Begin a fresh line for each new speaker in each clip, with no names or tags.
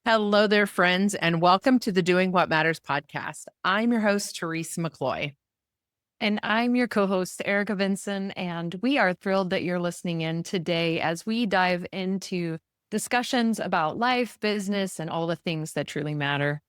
Hello there, friends, and welcome to the Doing What Matters podcast. I'm your host, Teresa McCloy.
And I'm your co-host, Erica Vinson, and we are thrilled that you're listening in today as we dive into discussions about life, business, and all the things that truly matter.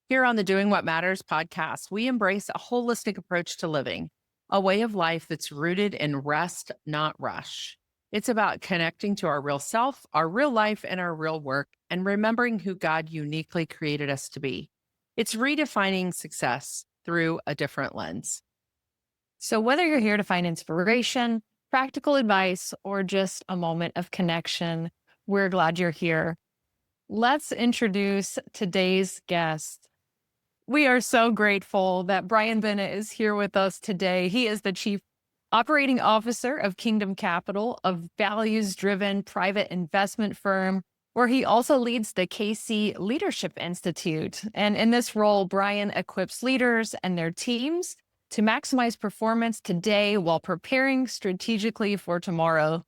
Here on the Doing What Matters podcast, we embrace a holistic approach to living, a way of life that's rooted in rest, not rush. It's about connecting to our real self, our real life, and our real work, and remembering who God uniquely created us to be. It's redefining success through a different lens.
So whether you're here to find inspiration, practical advice, or just a moment of connection, we're glad you're here. Let's introduce today's guest. We are so grateful that Brian Bennett is here with us today. He is the Chief Operating Officer of Kingdom Capital, a values-driven private investment firm, where he also leads the KC Leadership Institute. And in this role, Brian equips leaders and their teams to maximize performance today while preparing strategically for tomorrow.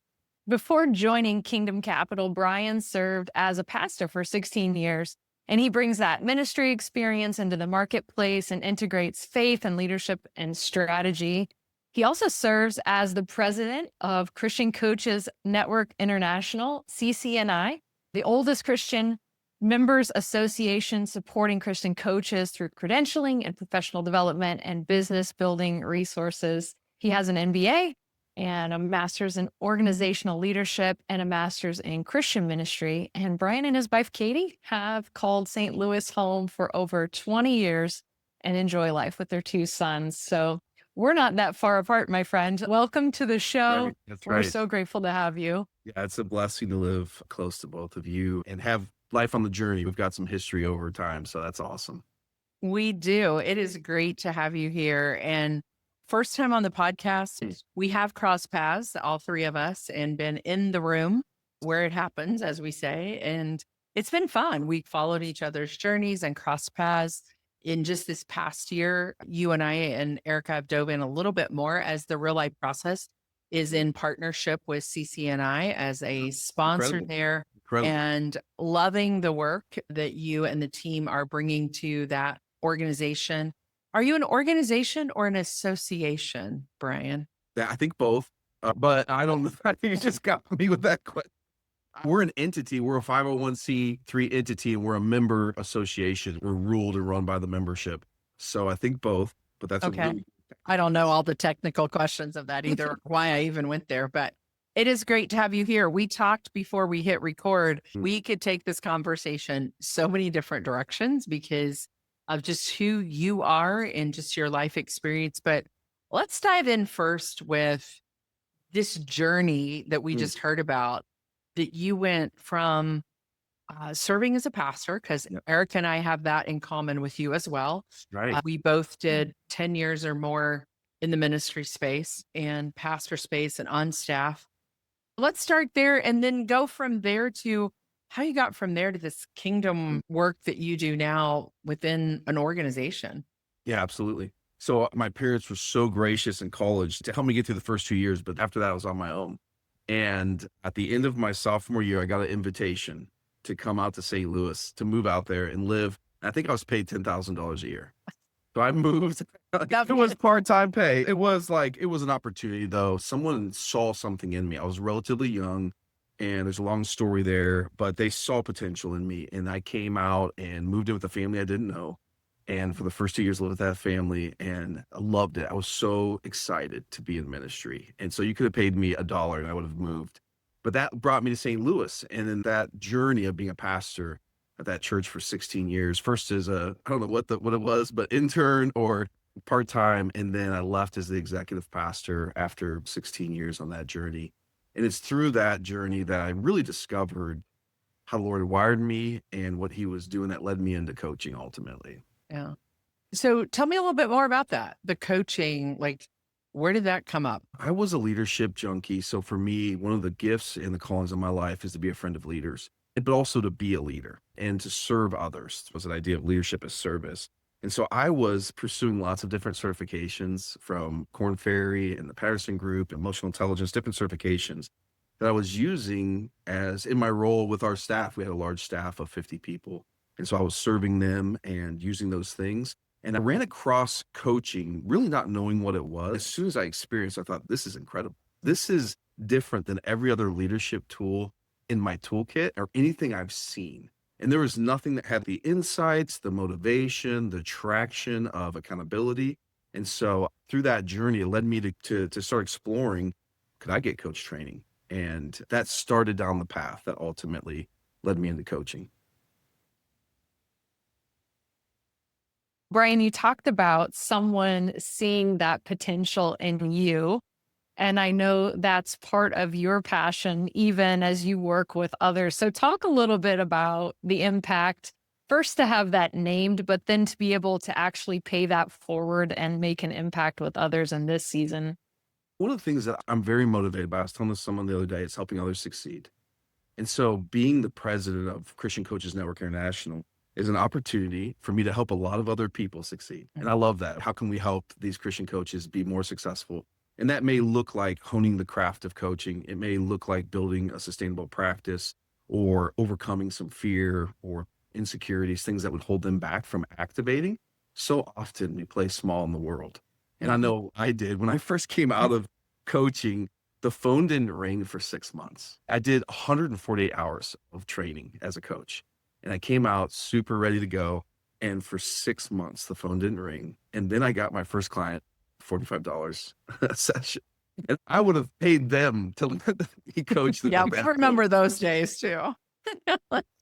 Before joining Kingdom Capital, Brian served as a pastor for 16 years. And he brings that ministry experience into the marketplace and integrates faith and leadership and strategy. He also serves as the president of Christian Coaches Network International, CCNI, the oldest Christian members association supporting Christian coaches through credentialing and professional development and business building resources. He has an MBA and a master's in organizational leadership and a master's in Christian ministry. And Brian and his wife, Katie, have called St. Louis home for over 20 years and enjoy life with their two sons. So we're not that far apart, my friend. Welcome to the show.
Right. That's
We're
right.
so grateful to have you.
Yeah, it's a blessing to live close to both of you and have life on the journey. We've got some history over time, so that's awesome.
We do. It is great to have you here. And first time on the podcast, we have crossed paths, all three of us, and been in the room where it happens, as we say. And it's been fun. We followed each other's journeys and crossed paths. In just this past year, you and I and Erica have dove in a little bit more as the Real Life Process is in partnership with CCNI as a sponsor
Incredible.
there,
Incredible.
and loving the work that you and the team are bringing to that organization. Are you an organization or an association, Brian?
Yeah, I think both, but I don't know. I think you just got me with that question. We're an entity. We're a 501c3 entity, and we're a member association. We're ruled and run by the membership. So I think both, but that's
Okay. I don't know all the technical questions of that either, or why I even went there, but it is great to have you here. We talked before we hit record. We could take this conversation so many different directions because of just who you are and just your life experience. But let's dive in first with this journey that we just heard about, that you went from serving as a pastor, because Eric and I have that in common with you as well.
Right.
We both did 10 years or more in the ministry space and pastor space and on staff. Let's start there and then go from there to how you got from there to this kingdom work that you do now within an organization.
Yeah, absolutely. So my parents were so gracious in college to help me get through the first 2 years, but after that, I was on my own. And at the end of my sophomore year, I got an invitation to come out to St. Louis, to move out there and live. I think I was paid $10,000 a year. So I moved. It was part-time pay. It was an opportunity though. Someone saw something in me. I was relatively young, and there's a long story there, but they saw potential in me. And I came out and moved in with a family I didn't know. And for the first 2 years, lived with that family, and I loved it. I was so excited to be in ministry. And so you could have paid me $1 and I would have moved. But that brought me to St. Louis. And then that journey of being a pastor at that church for 16 years, first as I don't know what it was, but intern or part-time. And then I left as the executive pastor after 16 years on that journey. And it's through that journey that I really discovered how the Lord wired me and what he was doing that led me into coaching ultimately.
Yeah. So tell me a little bit more about that. The coaching, like, where did that come up?
I was a leadership junkie. So for me, one of the gifts and the callings of my life is to be a friend of leaders, but also to be a leader and to serve others. It was an idea of leadership as service. And so I was pursuing lots of different certifications from Korn Ferry and the Patterson Group, emotional intelligence, different certifications that I was using as in my role with our staff. We had a large staff of 50 people. And so I was serving them and using those things. And I ran across coaching, really not knowing what it was. As soon as I experienced, I thought, this is incredible. This is different than every other leadership tool in my toolkit or anything I've seen. And there was nothing that had the insights, the motivation, the traction of accountability. And so through that journey, it led me to start exploring, could I get coach training? And that started down the path that ultimately led me into coaching.
Brian, you talked about someone seeing that potential in you. And I know that's part of your passion, even as you work with others. So talk a little bit about the impact, first to have that named, but then to be able to actually pay that forward and make an impact with others in this season.
One of the things that I'm very motivated by, I was telling someone the other day, is helping others succeed. And so being the president of Christian Coaches Network International is an opportunity for me to help a lot of other people succeed. And I love that. How can we help these Christian coaches be more successful? And that may look like honing the craft of coaching. It may look like building a sustainable practice or overcoming some fear or insecurities, things that would hold them back from activating. So often we play small in the world. And I know I did. When I first came out of coaching, the phone didn't ring for 6 months. I did 148 hours of training as a coach. And I came out super ready to go. And for 6 months, the phone didn't ring. And then I got my first client, $45 a session. And I would have paid them to let me coach them.
Yeah, I remember those days too.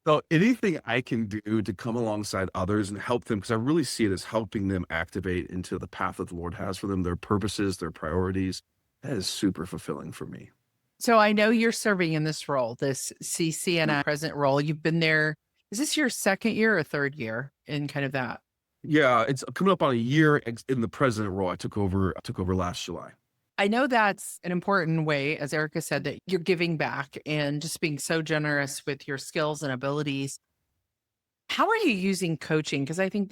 So anything I can do to come alongside others and help them, because I really see it as helping them activate into the path that the Lord has for them, their purposes, their priorities, that is super fulfilling for me.
So I know you're serving in this role, this CCNI president role. You've been there. Is this your second year or third year in kind of that?
Yeah, it's coming up on a year in the president role. I took over last July.
I know that's an important way, as Erica said, that you're giving back and just being so generous with your skills and abilities. How are you using coaching? Because I think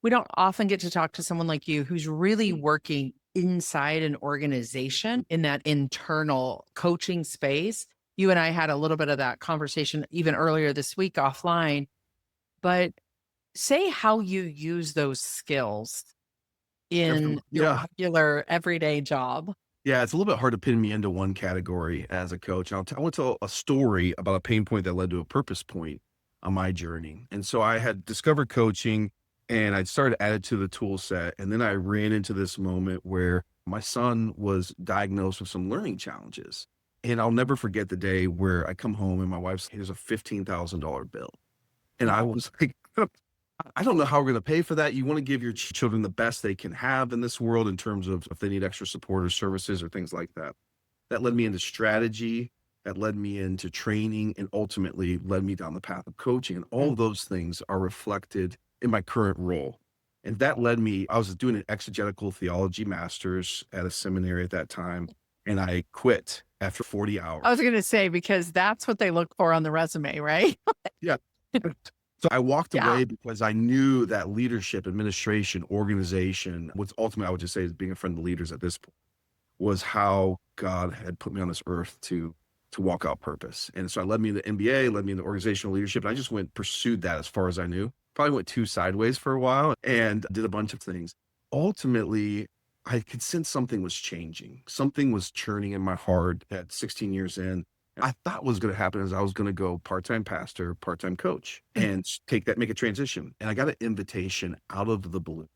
we don't often get to talk to someone like you who's really working inside an organization in that internal coaching space. You and I had a little bit of that conversation even earlier this week offline, but say how you use those skills in your regular everyday job.
Yeah, it's a little bit hard to pin me into one category as a coach. I want to tell a story about a pain point that led to a purpose point on my journey. And so I had discovered coaching and I started to add it to the tool set. And then I ran into this moment where my son was diagnosed with some learning challenges. And I'll never forget the day where I come home and my wife's, here's a $15,000 bill. And I was like, I don't know how we're going to pay for that. You want to give your children the best they can have in this world in terms of if they need extra support or services or things like that. That led me into strategy. That led me into training and ultimately led me down the path of coaching. And all of those things are reflected in my current role. And that led me, I was doing an exegetical theology master's at a seminary at that time. And I quit after 40 hours.
I was going to say, because that's what they look for on the resume, right?
Yeah. So I walked away because I knew that leadership, administration, organization, what's ultimately I would just say is being a friend of leaders at this point, was how God had put me on this earth to walk out purpose. And so it led me into MBA, led me into organizational leadership. And I just pursued that as far as I knew. Probably went too sideways for a while and did a bunch of things. Ultimately, I could sense something was changing. Something was churning in my heart at 16 years in. I thought was going to happen is I was going to go part-time pastor, part-time coach, and make a transition. And I got an invitation out of the blue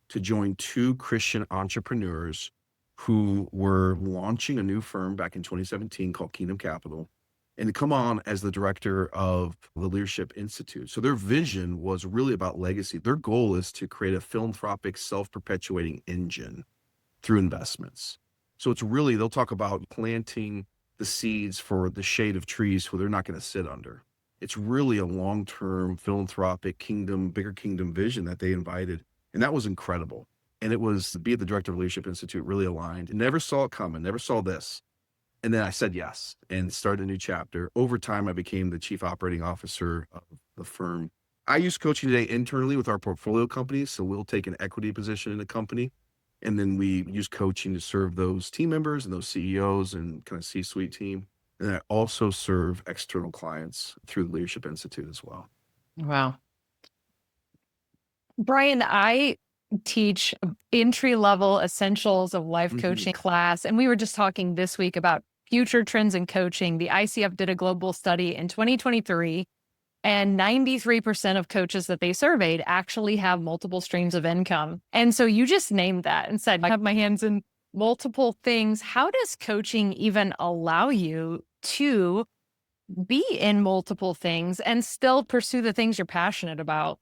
to join two Christian entrepreneurs who were launching a new firm back in 2017 called Kingdom Capital, and to come on as the director of the Leadership Institute. So their vision was really about legacy. Their goal is to create a philanthropic, self-perpetuating engine through investments. So it's really, they'll talk about planting the seeds for the shade of trees where they're not going to sit under. It's really a long-term philanthropic bigger kingdom vision that they invited. And that was incredible. And it was to be at the director of Leadership Institute, really aligned. Never saw it coming, never saw this. And then I said yes and started a new chapter. Over time, I became the chief operating officer of the firm. I use coaching today internally with our portfolio companies. So we'll take an equity position in a company. And then we use coaching to serve those team members and those CEOs and kind of C-suite team. And I also serve external clients through the Leadership Institute as well.
Wow.
Brian, I teach entry level essentials of life
Mhm.
coaching class. And we were just talking this week about future trends in coaching. The ICF did a global study in 2023, and 93% of coaches that they surveyed actually have multiple streams of income. And so you just named that and said, I have my hands in multiple things. How does coaching even allow you to be in multiple things and still pursue the things you're passionate about?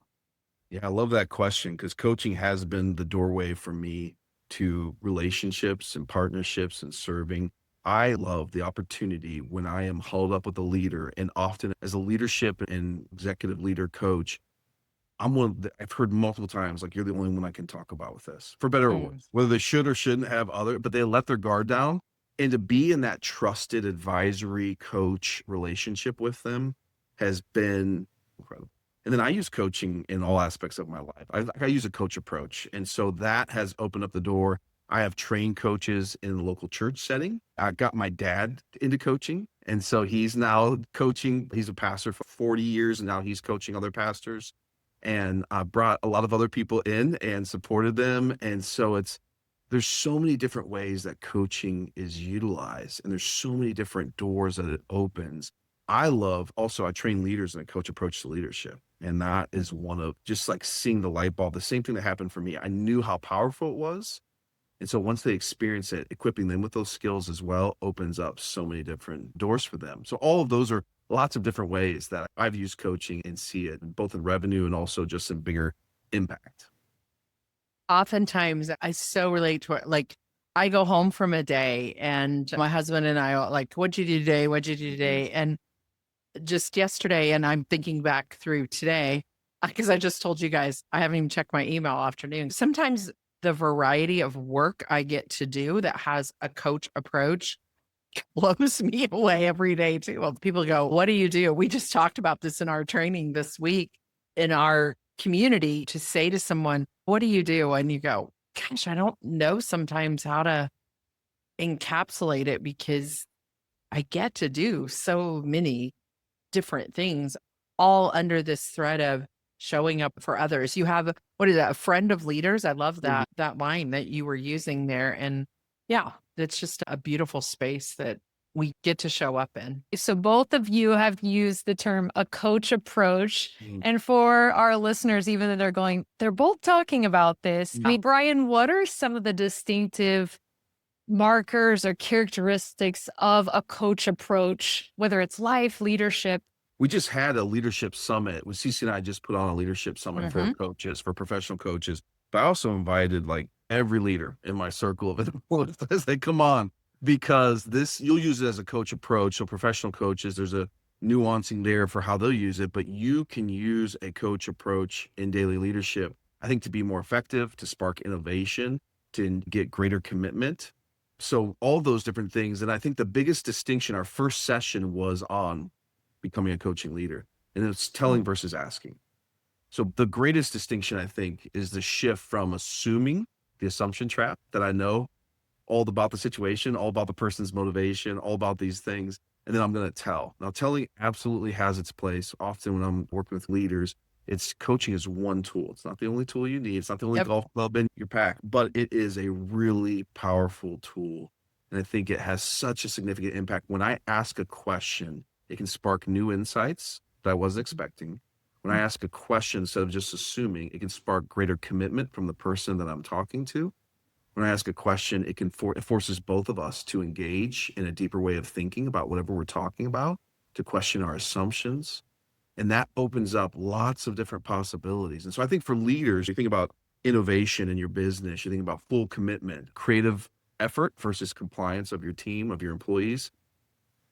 Yeah, I love that question because coaching has been the doorway for me to relationships and partnerships and serving. I love the opportunity when I am huddled up with a leader, and often as a leadership and executive leader coach, I've heard multiple times, like, you're the only one I can talk about with this, for better or worse, whether they should or shouldn't have other, but they let their guard down. And to be in that trusted advisory coach relationship with them has been incredible. And then I use coaching in all aspects of my life. I use a coach approach. And so that has opened up the door. I have trained coaches in the local church setting. I got my dad into coaching. And so he's now coaching. He's a pastor for 40 years, and now he's coaching other pastors. And I brought a lot of other people in and supported them. And so there's so many different ways that coaching is utilized, and there's so many different doors that it opens. I train leaders in a coach approach to leadership. And that is one of just like seeing the light bulb, the same thing that happened for me. I knew how powerful it was. And so once they experience it, equipping them with those skills as well opens up so many different doors for them. So all of those are lots of different ways that I've used coaching and see it both in revenue and also just in bigger impact.
Oftentimes I so relate to it. Like, I go home from a day and my husband and I are like, what'd you do today? What'd you do today? And just yesterday, and I'm thinking back through today, because I just told you guys, I haven't even checked my email afternoon. Sometimes the variety of work I get to do that has a coach approach blows me away every day too. Well, people go, what do you do? We just talked about this in our training this week in our community, to say to someone, what do you do? And you go, gosh, I don't know sometimes how to encapsulate it, because I get to do so many different things, all under this thread of showing up for others. You have, what is that, a friend of leaders? I love that line that you were using there. And yeah, it's just a beautiful space that we get to show up in.
So both of you have used the term a coach approach.
Mhm.
And for our listeners, even though they're both talking about this. I mean, Brian, what are some of the distinctive markers or characteristics of a coach approach, whether it's life, leadership?
We just had a leadership summit with CCNI, just put on a leadership summit for coaches, for professional coaches. But I also invited like every leader in my circle of influence. I said, come on, because you'll use it as a coach approach. So professional coaches, there's a nuancing there for how they'll use it, but you can use a coach approach in daily leadership, I think, to be more effective, to spark innovation, to get greater commitment. So all those different things. And I think the biggest distinction, our first session was on becoming a coaching leader, and it's telling versus asking. So the greatest distinction, I think, is the shift from assuming, the assumption trap, that I know all about the situation, all about the person's motivation, all about these things, and then I'm going to tell. Now, telling absolutely has its place. Often when I'm working with leaders, coaching is one tool. It's not the only tool you need. It's not the only golf club in your pack, but it is a really powerful tool. And I think it has such a significant impact. When I ask a question, it can spark new insights that I wasn't expecting. When I ask a question, instead of just assuming, it can spark greater commitment from the person that I'm talking to. When I ask a question, it forces both of us to engage in a deeper way of thinking about whatever we're talking about, to question our assumptions. And that opens up lots of different possibilities. And so I think for leaders, you think about innovation in your business, you think about full commitment, creative effort versus compliance of your team, of your employees,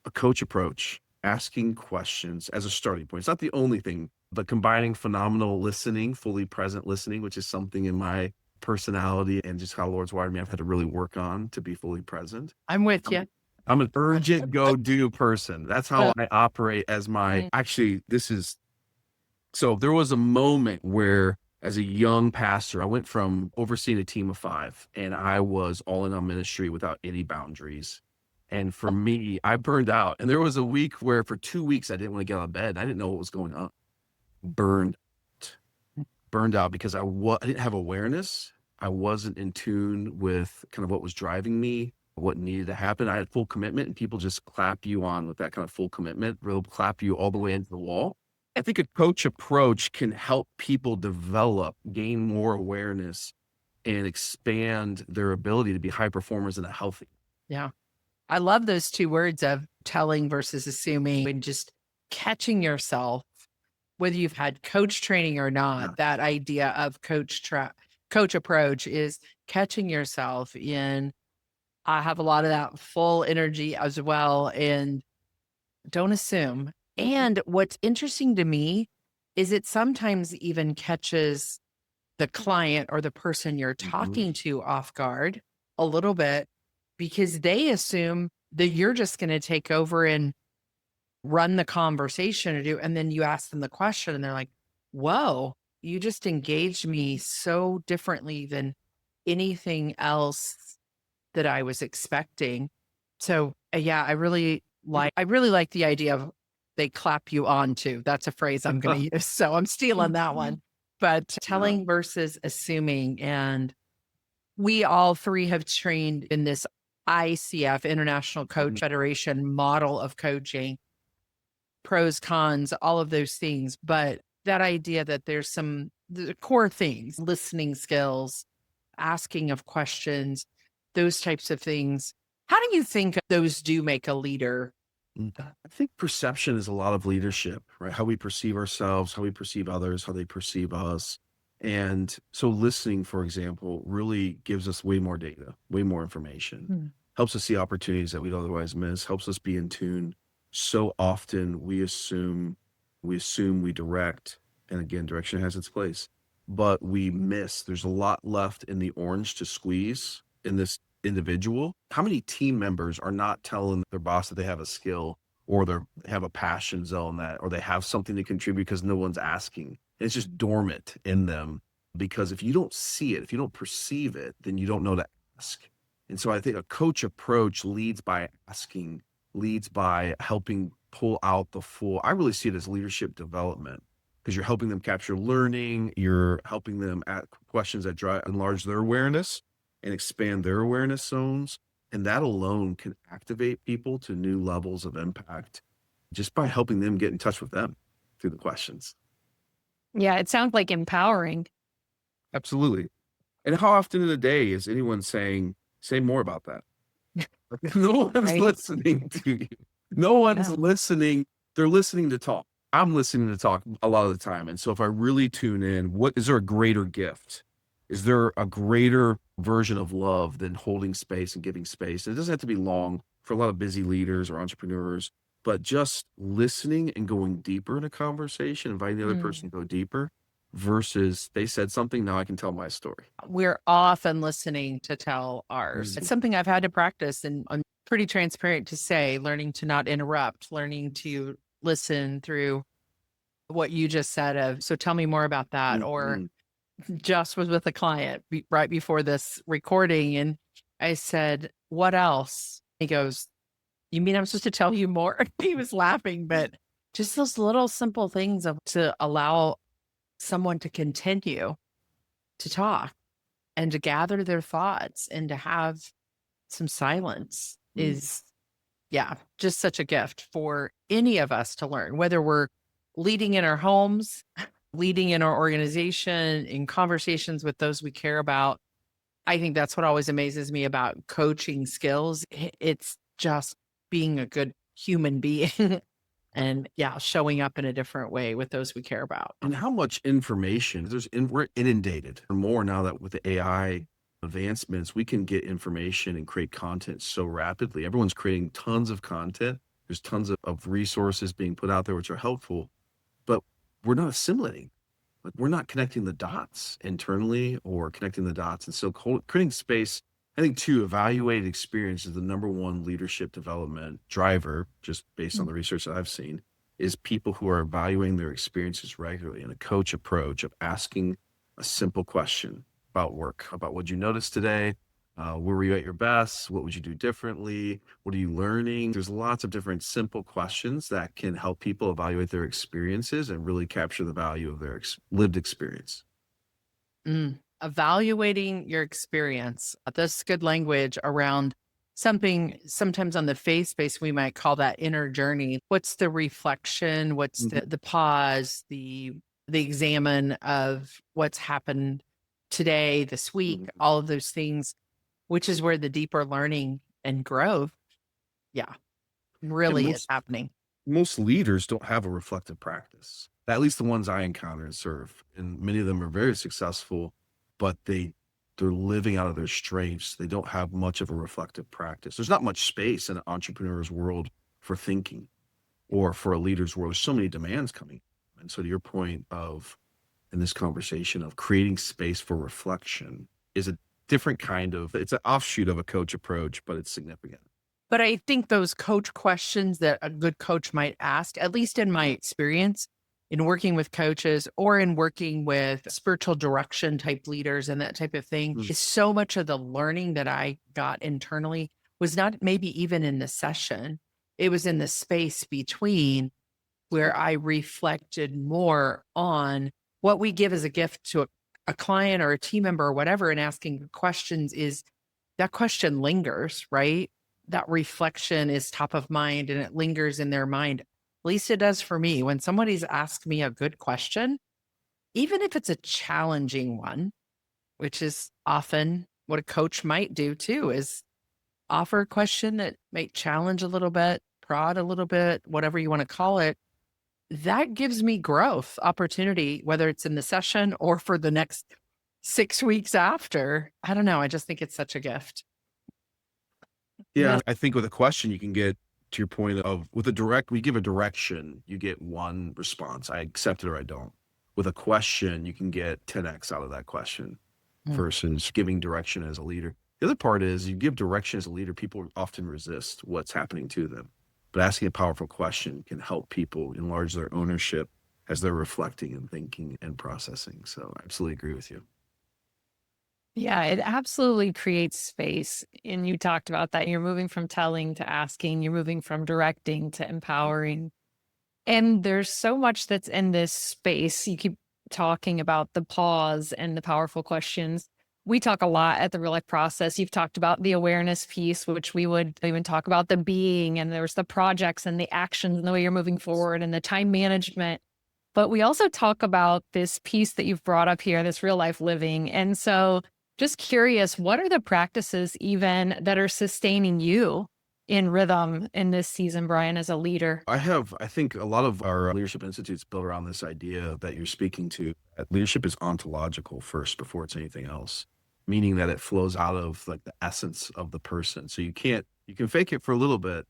a coach approach, asking questions as a starting point. It's not the only thing, but combining phenomenal listening, fully present listening, which is something in my personality and just how Lord's wired me, I've had to really work on to be fully present.
I'm with you.
I'm an urgent go-do person. That's how I operate as so there was a moment where, as a young pastor, I went from overseeing a team of 5, and I was all in on ministry without any boundaries. And for me, I burned out. And there was a week where for 2 weeks, I didn't want to get out of bed. I didn't know what was going on. Burned, burned out because I didn't have awareness. I wasn't in tune with kind of what was driving me, what needed to happen. I had full commitment, and people just clap you on with that kind of full commitment. They'll clap you all the way into the wall. I think a coach approach can help people develop, gain more awareness, and expand their ability to be high performers in a healthy.
Yeah. I love those two words of telling versus assuming, and just catching yourself, whether you've had coach training or not.
Yeah.
That idea of coach approach is catching yourself in. I have a lot of that full energy as well, and don't assume. And what's interesting to me is it sometimes even catches the client or the person you're talking to off guard a little bit, because they assume that you're just going to take over and run the conversation and then you ask them the question and they're like, whoa, you just engaged me so differently than anything else that I was expecting. So yeah, I really like the idea of they clap you on too. That's a phrase I'm going to use. So I'm stealing that one. But telling versus assuming. And we all three have trained in this ICF, International Coach Federation model of coaching, pros, cons, all of those things. But that idea that there's the core things, listening skills, asking of questions, those types of things. How do you think those do make a leader?
I think perception is a lot of leadership, right? How we perceive ourselves, how we perceive others, how they perceive us. And so listening, for example, really gives us way more data, way more information, helps us see opportunities that we'd otherwise miss, helps us be in tune. So often we assume, we direct, and again, direction has its place, but we miss. There's a lot left in the orange to squeeze in this individual. How many team members are not telling their boss that they have a skill or they have a passion zone or they have something to contribute because no one's asking? It's just dormant in them, because if you don't see it, if you don't perceive it, then you don't know to ask. And so I think a coach approach leads by asking, leads by helping pull out the full. I really see it as leadership development, because you're helping them capture learning. You're helping them ask questions that enlarge their awareness and expand their awareness zones. And that alone can activate people to new levels of impact just by helping them get in touch with them through the questions.
Yeah, it sounds like empowering.
Absolutely. And how often in the day is anyone saying, say more about that? No one's listening to you. No one's listening. They're listening to talk. I'm listening to talk a lot of the time. And so if I really tune in, is there a greater gift? Is there a greater version of love than holding space and giving space? It doesn't have to be long for a lot of busy leaders or entrepreneurs, but just listening and going deeper in a conversation, inviting the other person to go deeper versus they said something, now I can tell my story.
We're often listening to tell ours. It's something I've had to practice, and I'm pretty transparent to say, learning to not interrupt, learning to listen through what you just said so tell me more about that. Or just was with a client right before this recording, and I said, what else? He goes, you mean I'm supposed to tell you more? He was laughing, but just those little simple things to allow someone to continue to talk and to gather their thoughts and to have some silence is, just such a gift for any of us to learn, whether we're leading in our homes, leading in our organization, in conversations with those we care about. I think that's what always amazes me about coaching skills. It's just being a good human being and showing up in a different way with those we care about.
And how much information we're inundated more now that with the AI advancements, we can get information and create content so rapidly. Everyone's creating tons of content. There's tons of resources being put out there, which are helpful, but we're not assimilating. Like, we're not connecting the dots internally or connecting the dots. And so creating space, I think, to evaluated experience is the number one leadership development driver, just based on the research that I've seen, is people who are evaluating their experiences regularly in a coach approach of asking a simple question about work, about what you noticed today, Where were you at your best? What would you do differently? What are you learning? There's lots of different simple questions that can help people evaluate their experiences and really capture the value of their lived experience.
Evaluating your experience. This good language around something sometimes on the face space, we might call that inner journey. What's the reflection? What's
Mhm.
the pause, the examine of what's happened today, this week,
Mhm.
all of those things, which is where the deeper learning and growth, yeah,
And
really is happening.
most leaders don't have a reflective practice. At least the ones I encounter and serve. And many of them are very successful, but they're living out of their strengths. They don't have much of a reflective practice. There's not much space in an entrepreneur's world for thinking or for a leader's world. There's so many demands coming. And so to your point of in this conversation of creating space for reflection is a different kind of it's an offshoot of a coach approach, but it's significant.
But I think those coach questions that a good coach might ask, at least in my experience in working with coaches or in working with spiritual direction type leaders and that type of thing,
Mm.
is so much of the learning that I got internally was not maybe even in the session. It was in the space between where I reflected more on what we give as a gift to a client or a team member or whatever, and asking questions is that question lingers, right? That reflection is top of mind and it lingers in their mind. At least it does for me. When somebody's asked me a good question, even if it's a challenging one, which is often what a coach might do too, is offer a question that might challenge a little bit, prod a little bit, whatever you want to call it. That gives me growth opportunity, whether it's in the session or for the next 6 weeks after. I don't know. I just think it's such a gift.
Yeah, I think with a question, you can get to your point of with a direct, we give a direction, you get one response. I accept it or I don't. With a question, you can get 10x out of that question
Mm.
versus giving direction as a leader. The other part is you give direction as a leader, people often resist what's happening to them. But asking a powerful question can help people enlarge their ownership as they're reflecting and thinking and processing. So I absolutely agree with you.
Yeah, it absolutely creates space. And you talked about that. You're moving from telling to asking, you're moving from directing to empowering. And there's so much that's in this space. You keep talking about the pause and the powerful questions. We talk a lot at the real life process. You've talked about the awareness piece, which we would even talk about the being, and there's the projects and the actions and the way you're moving forward and the time management. But we also talk about this piece that you've brought up here, this real life living. And so just curious, what are the practices even that are sustaining you in rhythm in this season, Brian, as a leader?
I think a lot of our leadership institutes built around this idea that you're speaking to. That leadership is ontological first before it's anything else, meaning that it flows out of like the essence of the person. So you can fake it for a little bit,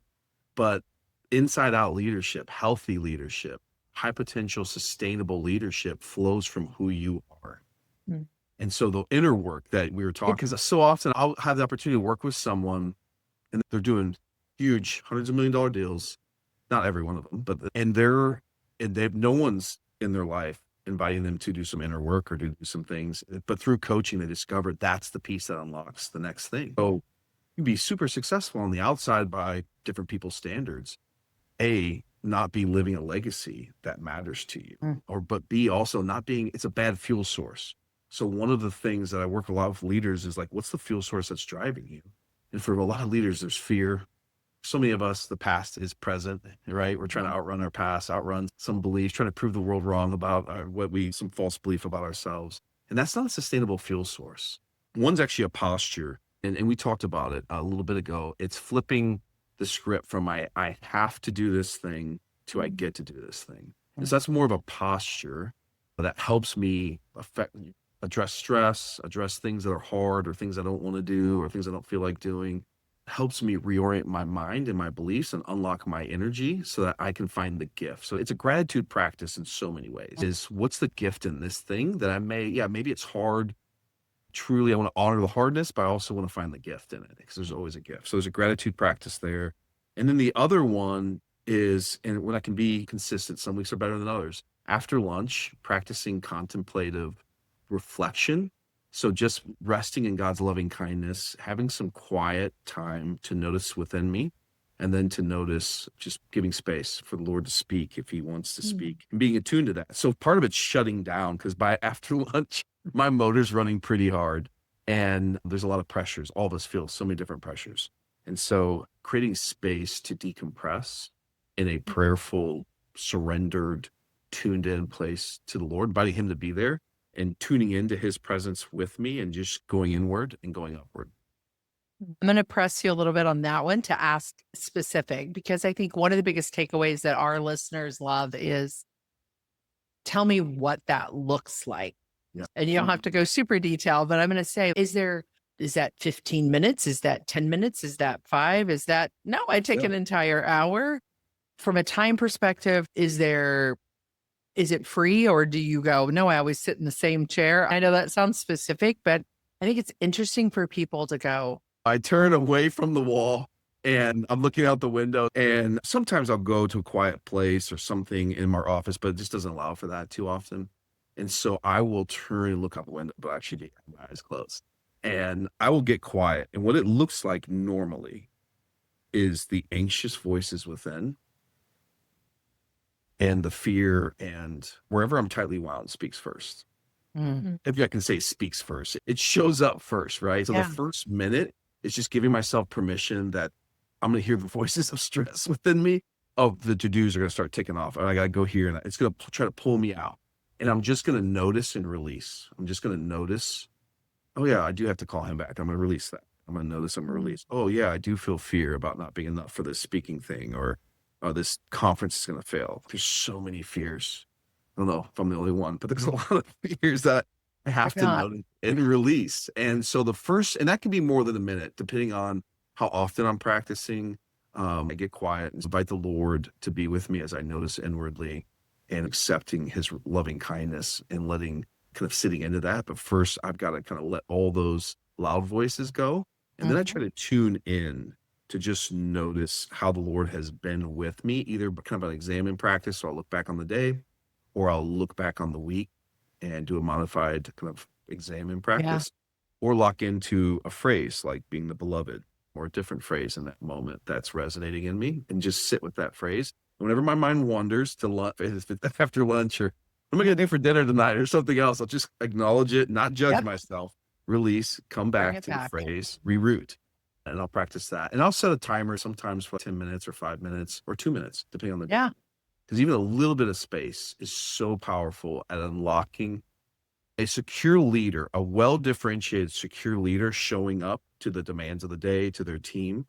but inside out leadership, healthy leadership, high potential, sustainable leadership flows from who you are.
Mm.
And so the inner work that we were talking, because so often I'll have the opportunity to work with someone and they're doing huge hundreds of $1 million deals. Not every one of them, but they've no one's in their life inviting them to do some inner work or to do some things. But through coaching, they discovered that's the piece that unlocks the next thing. So you can be super successful on the outside by different people's standards. A, not be living a legacy that matters to you,
Mm.
or but B, also not being, it's a bad fuel source. So one of the things that I work a lot with leaders is like, what's the fuel source that's driving you? And for a lot of leaders, there's fear. So many of us, the past is present, right? We're trying to outrun our past, outrun some beliefs, trying to prove the world wrong about some false belief about ourselves. And that's not a sustainable fuel source. One's actually a posture. And we talked about it a little bit ago. It's flipping the script from I have to do this thing to I get to do this thing. And so that's more of a posture that helps me address stress, address things that are hard or things I don't want to do or things I don't feel like doing. Helps me reorient my mind and my beliefs and unlock my energy so that I can find the gift. So it's a gratitude practice in so many ways. Is what's the gift in this thing that maybe it's hard. Truly, I want to honor the hardness, but I also want to find the gift in it because there's always a gift. So there's a gratitude practice there. And then the other one is, and when I can be consistent, some weeks are better than others. After lunch, practicing contemplative reflection So just resting in God's loving kindness, having some quiet time to notice within me, and then to notice just giving space for the Lord to speak if he wants to speak, and being attuned to that. So part of it's shutting down, because by after lunch, my motor's running pretty hard and there's a lot of pressures. All of us feel so many different pressures. And so creating space to decompress in a prayerful, surrendered, tuned in place to the Lord, inviting him to be there and tuning into his presence with me and just going inward and going upward.
I'm going to press you a little bit on that one to ask specific, because I think one of the biggest takeaways that our listeners love is, tell me what that looks like.
Yeah.
And you don't have to go super detailed, but I'm going to say, is that 15 minutes? Is that 10 minutes? Is that 5? Is that, no, I take an entire hour. From a time perspective, is it free, or do you go, no, I always sit in the same chair? I know that sounds specific, but I think it's interesting for people to go,
I turn away from the wall and I'm looking out the window, and sometimes I'll go to a quiet place or something in my office, but it just doesn't allow for that too often. And so I will turn and look out the window, but actually have my eyes closed, and I will get quiet. And what it looks like normally is the anxious voices within and the fear, and wherever I'm tightly wound speaks first. If I can say speaks first, it shows up first, right? So the first minute is just giving myself permission that I'm going to hear the voices of stress within me. Oh, the to-dos are going to start ticking off. I got to go here, and it's going to try to pull me out. And I'm just going to notice and release. I'm just going to notice, oh yeah, I do have to call him back. I'm going to release that. I'm going to notice, I'm going to release. Oh yeah, I do feel fear about not being enough for this speaking thing, or this conference is going to fail. There's so many fears. I don't know if I'm the only one, but there's a lot of fears that I have to notice and release. And so and that can be more than a minute, depending on how often I'm practicing. I get quiet and invite the Lord to be with me as I notice inwardly, and accepting his loving kindness and kind of sitting into that. But first, I've got to kind of let all those loud voices go. And then I try to tune in to just notice how the Lord has been with me, either kind of an examine practice. So I'll look back on the day, or I'll look back on the week and do a modified kind of examine practice, or lock into a phrase like being the beloved, or a different phrase in that moment that's resonating in me, and just sit with that phrase. And whenever my mind wanders to lunch, after lunch, or what am I going to do for dinner tonight, or something else, I'll just acknowledge it, not judge myself, release, come back to the phrase, reroute. And I'll practice that. And I'll set a timer sometimes for 10 minutes or 5 minutes or 2 minutes, depending on the day. Because even a little bit of space is so powerful at unlocking a secure leader, a well-differentiated, secure leader showing up to the demands of the day, to their team,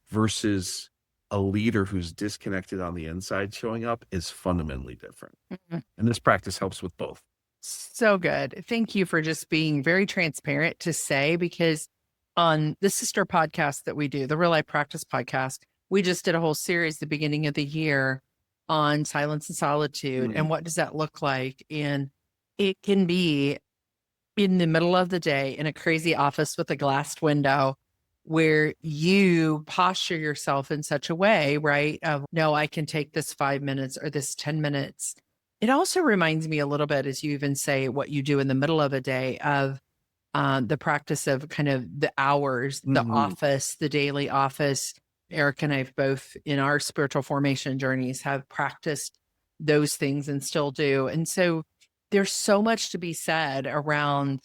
versus a leader who's disconnected on the inside showing up is fundamentally different. And this practice helps with both.
So good. Thank you for just being very transparent to say, because on the sister podcast that we do, the Real Life Practice podcast, we just did a whole series at the beginning of the year on silence and solitude. And what does that look like? And it can be in the middle of the day in a crazy office with a glassed window, where you posture yourself in such a way, right? Of, no, I can take this 5 minutes or this 10 minutes. It also reminds me a little bit, as you even say, what you do in the middle of a day, of the practice of kind of the hours, the office, the daily office. Eric and I have both, in our spiritual formation journeys, have practiced those things and still do. And so there's so much to be said around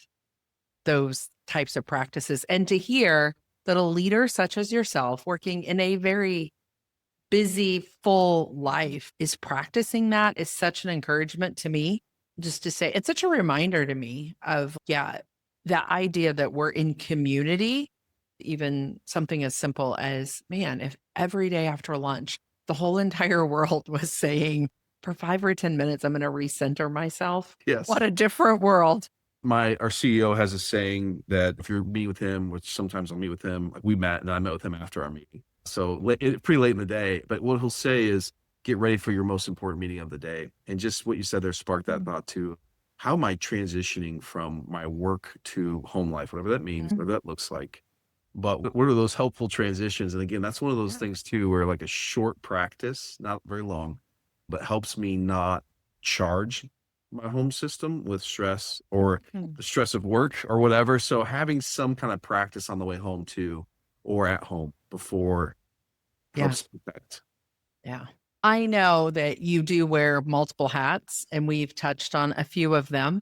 those types of practices. And to hear that a leader such as yourself, working in a very busy, full life, is practicing that is such an encouragement to me. Just to say, it's such a reminder to me of, the idea that we're in community. Even something as simple as, man, if every day after lunch, the whole entire world was saying, for 5 or 10 minutes, I'm going to recenter myself.
Yes.
What a different world.
Our CEO has a saying that if you meet with him, which sometimes I'll meet with him, like we met and I met with him after our meeting. So pretty late in the day, but what he'll say is, get ready for your most important meeting of the day. And just what you said there sparked that thought too. How am I transitioning from my work to home life, whatever that means, whatever that looks like? But what are those helpful transitions? And again, that's one of those things too, where like a short practice, not very long, but helps me not charge my home system with stress or
Mm.
the stress of work or whatever. So having some kind of practice on the way home too, or at home before
Yeah.
helps with that.
Yeah. I know that you do wear multiple hats, and we've touched on a few of them.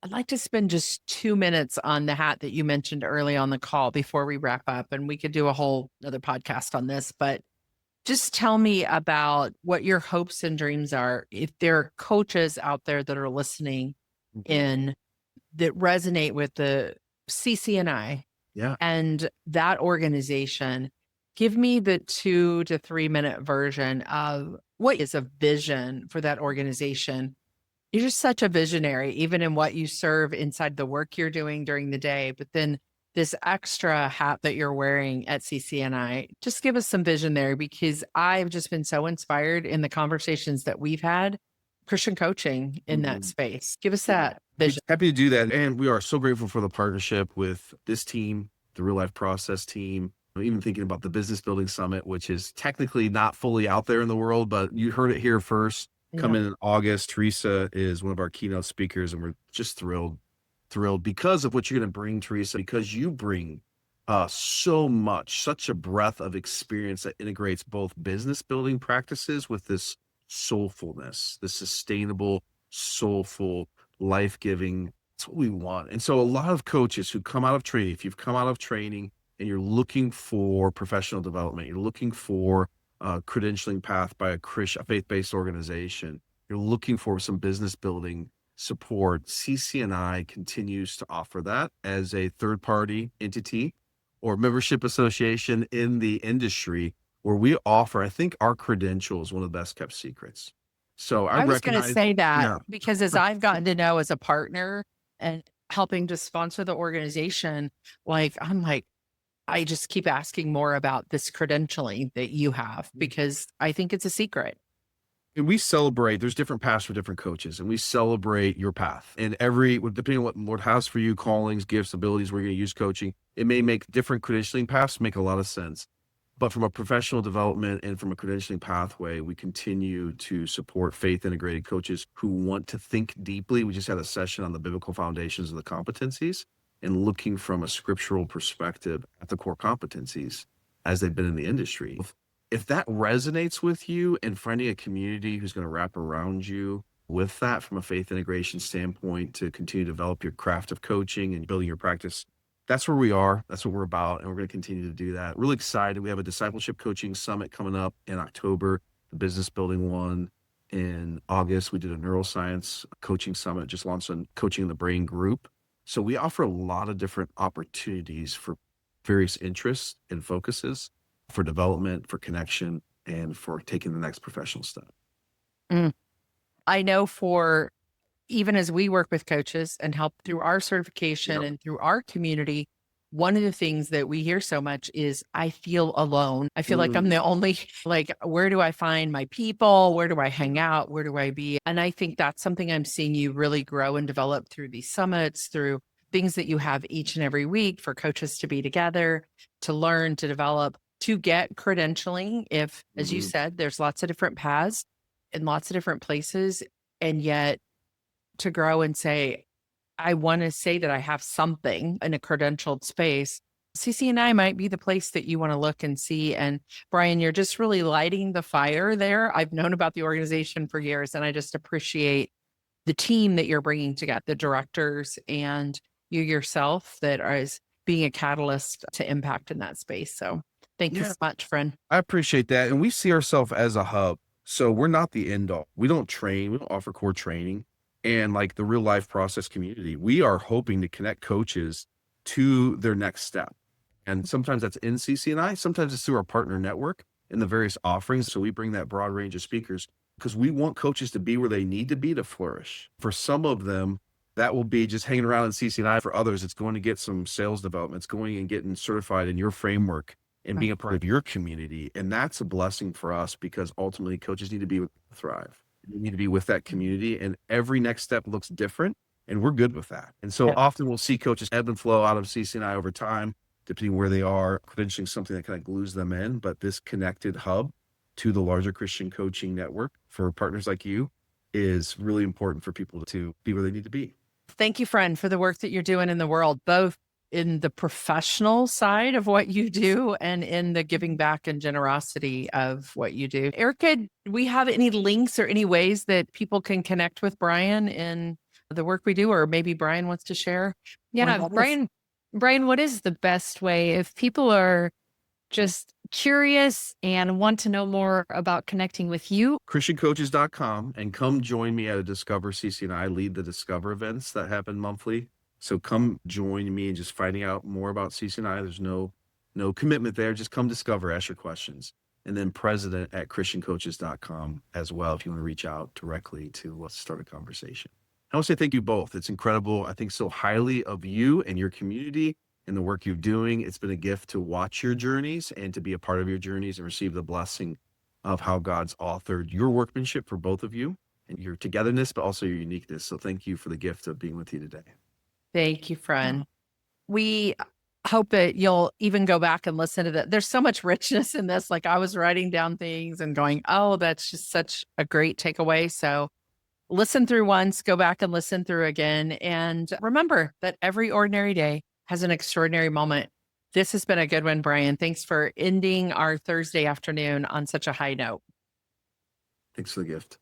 I'd like to spend just 2 minutes on the hat that you mentioned early on the call before we wrap up, and we could do a whole other podcast on this, but just tell me about what your hopes and dreams are. If there are coaches out there that are listening
Mhm.
in that resonate with the CCNI
Yeah.
and that organization, give me the 2 to 3 minute version of what is a vision for that organization. You're just such a visionary, even in what you serve inside the work you're doing during the day. But then this extra hat that you're wearing at CCNI, just give us some vision there, because I've just been so inspired in the conversations that we've had, Christian coaching in that
Mhm.
space. Give us
Yeah.
that vision.
Happy to do that. And we are so grateful for the partnership with this team, the Real Life Process team. I'm even thinking about the Business Building Summit, which is technically not fully out there in the world, but you heard it here first.
Yeah.
Coming in August, Teresa is one of our keynote speakers, and we're just thrilled because of what you're going to bring, Teresa, because you bring so much, such a breadth of experience that integrates both business building practices with this soulfulness, this sustainable, soulful, life-giving. That's what we want. And so a lot of coaches who come out of training, if you've come out of training and you're looking for professional development, you're looking for a credentialing path by a faith-based organization, you're looking for some business building support, CCNI continues to offer that as a third-party entity or membership association in the industry, where we offer, I think our credential is one of the best kept secrets. So I
I was going to
recognize,
say that
yeah,
because as I've gotten to know as a partner and helping to sponsor the organization, I'm like, I just keep asking more about this credentialing that you have, because I think it's a secret.
and we celebrate, there's different paths for different coaches, and we celebrate your path. And depending on what Lord has for you, callings, gifts, abilities, we're going to use coaching. It may make different credentialing paths make a lot of sense. But from a professional development and from a credentialing pathway, we continue to support faith integrated coaches who want to think deeply. We just had a session on the biblical foundations of the competencies and looking from a scriptural perspective at the core competencies as they've been in the industry. If that resonates with you, and finding a community who's going to wrap around you with that from a faith integration standpoint to continue to develop your craft of coaching and building your practice, that's where we are. That's what we're about. And we're going to continue to do that. Really excited. We have a discipleship coaching summit coming up in October, the business building one in August. We did a neuroscience coaching summit, just launched a coaching in the brain group. So we offer a lot of different opportunities for various interests and focuses for development, for connection, and for taking the next professional step.
Mm. I know for even as we work with coaches and help through our certification
Yep.
and through our community, one of the things that we hear so much is I feel alone. I feel like I'm the only, where do I find my people? Where do I hang out? Where do I be? And I think that's something I'm seeing you really grow and develop through these summits, through things that you have each and every week for coaches to be together, to learn, to develop, to get credentialing. If, as you
Mhm.
said, there's lots of different paths in lots of different places, and yet to grow and say, I want to say that I have something in a credentialed space, CCNI might be the place that you want to look and see. And Brian, you're just really lighting the fire there. I've known about the organization for years, and I just appreciate the team that you're bringing together, the directors and you yourself that is being a catalyst to impact in that space. So thank you
Yeah,
so much, friend.
I appreciate that. And we see ourselves as a hub. So we're not the end all. We don't train, we don't offer core training. And like the real life process community, we are hoping to connect coaches to their next step. And sometimes that's in CCNI, sometimes it's through our partner network and the various offerings. So we bring that broad range of speakers because we want coaches to be where they need to be to flourish. For some of them, that will be just hanging around in CCNI. For others, it's going to get some sales development. It's going and getting certified in your framework and being a part of your community. And that's a blessing for us because ultimately coaches need to be with Thrive. You need to be with that community, and every next step looks different, and we're good with that. And so
Yeah.
often we'll see coaches ebb and flow out of CCNI over time, depending where they are, credentialing something that kind of glues them in. But this connected hub to the larger Christian coaching network for partners like you is really important for people to be where they need to be.
Thank you, friend, for the work that you're doing in the world, both in the professional side of what you do and in the giving back and generosity of what you do. Erica, do we have any links or any ways that people can connect with Brian in the work we do, or maybe Brian wants to share?
Yeah,
What that is?
Brian, what is the best way if people are just curious and want to know more about connecting with you?
ChristianCoaches.com, and come join me at a Discover CCNI. I lead the Discover events that happen monthly. So come join me and just finding out more about CCNI. There's no commitment there. Just come discover, ask your questions. And then president at ChristianCoaches.com as well, if you want to reach out directly to start a conversation. I want to say thank you both. It's incredible. I think so highly of you and your community and the work you're doing. It's been a gift to watch your journeys and to be a part of your journeys and receive the blessing of how God's authored your workmanship for both of you and your togetherness, but also your uniqueness. So thank you for the gift of being with you today.
Thank you, friend. We hope that you'll even go back and listen to that. There's so much richness in this. Like, I was writing down things and going, oh, that's just such a great takeaway. So listen through once, go back and listen through again. And remember that every ordinary day has an extraordinary moment. This has been a good one, Brian. Thanks for ending our Thursday afternoon on such a high note.
Thanks for the gift.